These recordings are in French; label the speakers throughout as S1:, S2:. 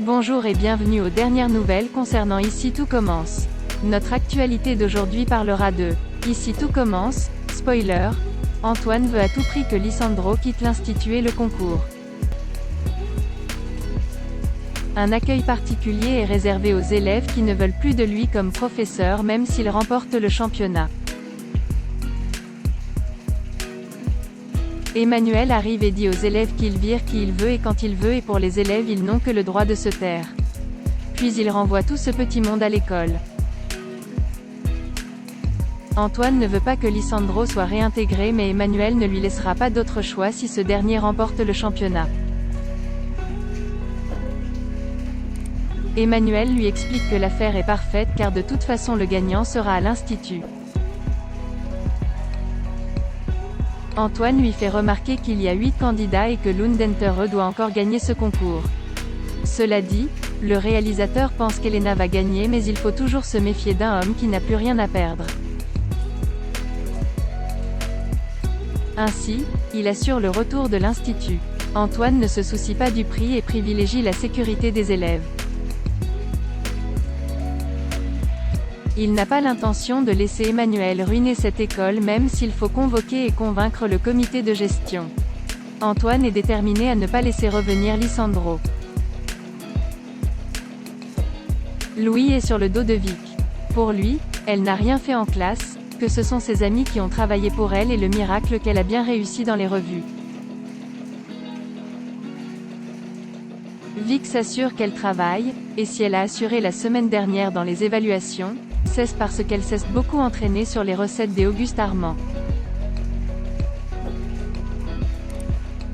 S1: Bonjour et bienvenue aux dernières nouvelles concernant Ici tout commence. Notre actualité d'aujourd'hui parlera de Ici tout commence, spoiler, Antoine veut à tout prix que Lisandro quitte l'institut et le concours. Un accueil particulier est réservé aux élèves qui ne veulent plus de lui comme professeur même s'il remporte le championnat. Emmanuel arrive et dit aux élèves qu'il vire qui il veut et quand il veut et pour les élèves ils n'ont que le droit de se taire. Puis il renvoie tout ce petit monde à l'école. Antoine ne veut pas que Lisandro soit réintégré mais Emmanuel ne lui laissera pas d'autre choix si ce dernier remporte le championnat. Emmanuel lui explique que l'affaire est parfaite car de toute façon le gagnant sera à l'institut. Antoine lui fait remarquer qu'il y a 8 candidats et que Lundentere doit encore gagner ce concours. Cela dit, le réalisateur pense qu'Elena va gagner mais il faut toujours se méfier d'un homme qui n'a plus rien à perdre. Ainsi, il assure le retour de l'institut. Antoine ne se soucie pas du prix et privilégie la sécurité des élèves. Il n'a pas l'intention de laisser Emmanuel ruiner cette école même s'il faut convoquer et convaincre le comité de gestion. Antoine est déterminé à ne pas laisser revenir Lisandro. Louis est sur le dos de Vic. Pour lui, elle n'a rien fait en classe, que ce sont ses amis qui ont travaillé pour elle et le miracle qu'elle a bien réussi dans les revues. Vic s'assure qu'elle travaille, et si elle a assuré la semaine dernière dans les évaluations, c'est parce qu'elle s'est beaucoup entraînée sur les recettes des Auguste Armand.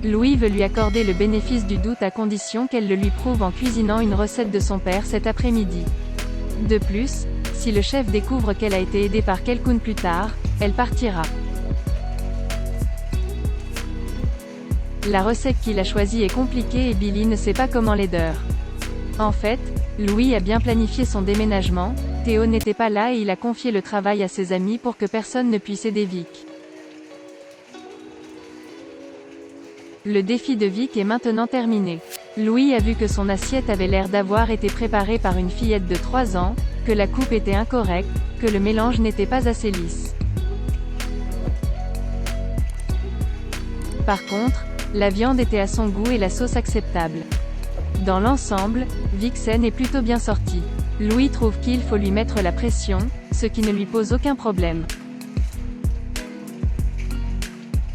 S1: Louis veut lui accorder le bénéfice du doute à condition qu'elle le lui prouve en cuisinant une recette de son père cet après-midi. De plus, si le chef découvre qu'elle a été aidée par quelqu'un plus tard, elle partira. La recette qu'il a choisie est compliquée et Billy ne sait pas comment l'aider. En fait, Louis a bien planifié son déménagement, Théo n'était pas là et il a confié le travail à ses amis pour que personne ne puisse aider Vic. Le défi de Vic est maintenant terminé. Louis a vu que son assiette avait l'air d'avoir été préparée par une fillette de 3 ans, que la coupe était incorrecte, que le mélange n'était pas assez lisse. Par contre, la viande était à son goût et la sauce acceptable. Dans l'ensemble, Vixen est plutôt bien sorti. Louis trouve qu'il faut lui mettre la pression, ce qui ne lui pose aucun problème.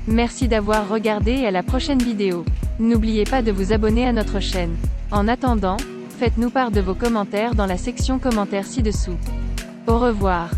S1: Merci d'avoir regardé et à la prochaine vidéo. N'oubliez pas de vous abonner à notre chaîne. En attendant, faites-nous part de vos commentaires dans la section commentaires ci-dessous. Au revoir.